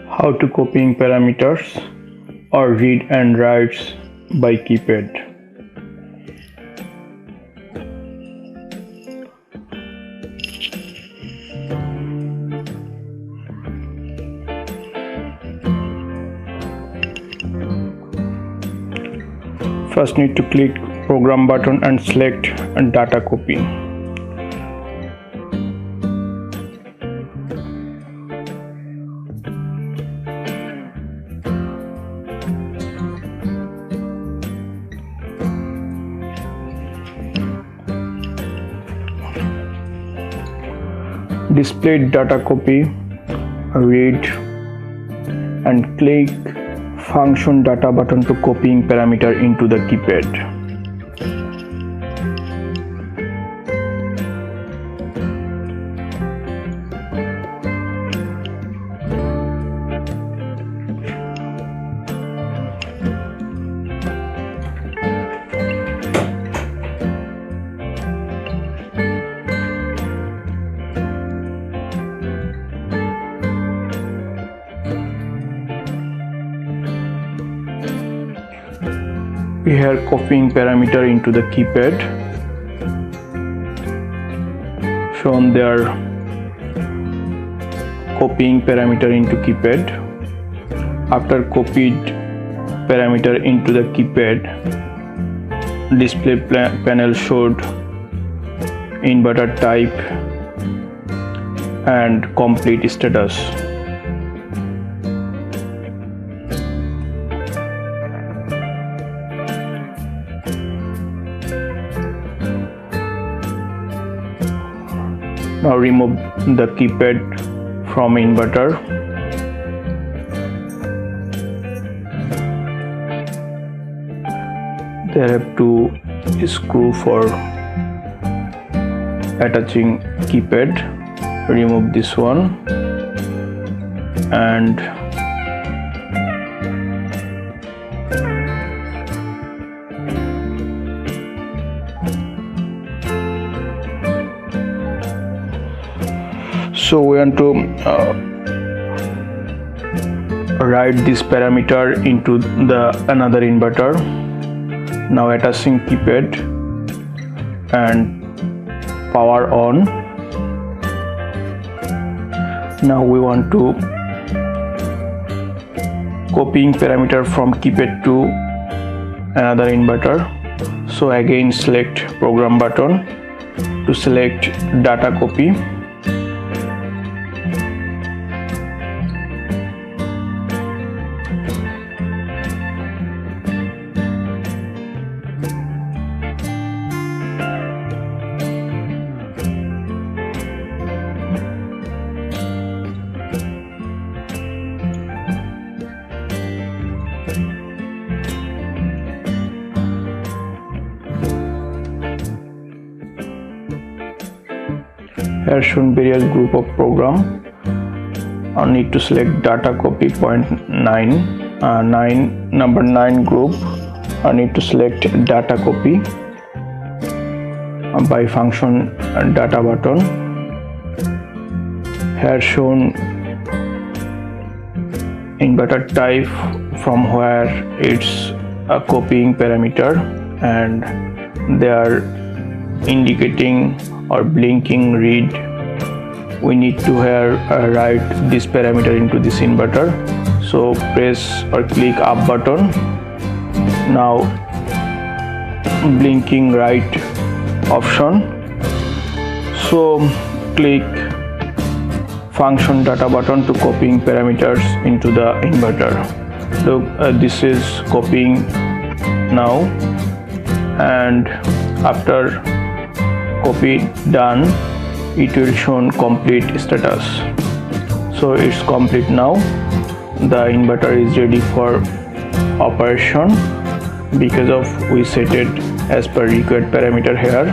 How to copying parameters or read and writes by keypad. First need to click program button and select data copy. Display data copy, read, and click function data button to copying parameter into the keypad. We are copying parameter into the keypad. Shown there, copying parameter into keypad. After copied parameter into the keypad, display panel showed inverter type and complete status. Now remove the keypad from inverter. There have to screw for attaching keypad. Remove this one and so we want to write this parameter into the another inverter. Now attaching keypad and power on. Now we want to copying parameter from keypad to another inverter. So again select program button to select data copy. Here shown various group of program. I need to select data copy point 9, number 9 group. I need to select data copy by function data button. Here shown inverter type from where it's a copying parameter, and they are indicating or blinking read. We need to write this parameter into this inverter. So press or click up button. Now blinking write option. So click function data button to copying parameters into the inverter. Look, this is copying now, and after copy done, it will show complete status. So it's complete now. The inverter is ready for operation because of we set it as per required parameter here.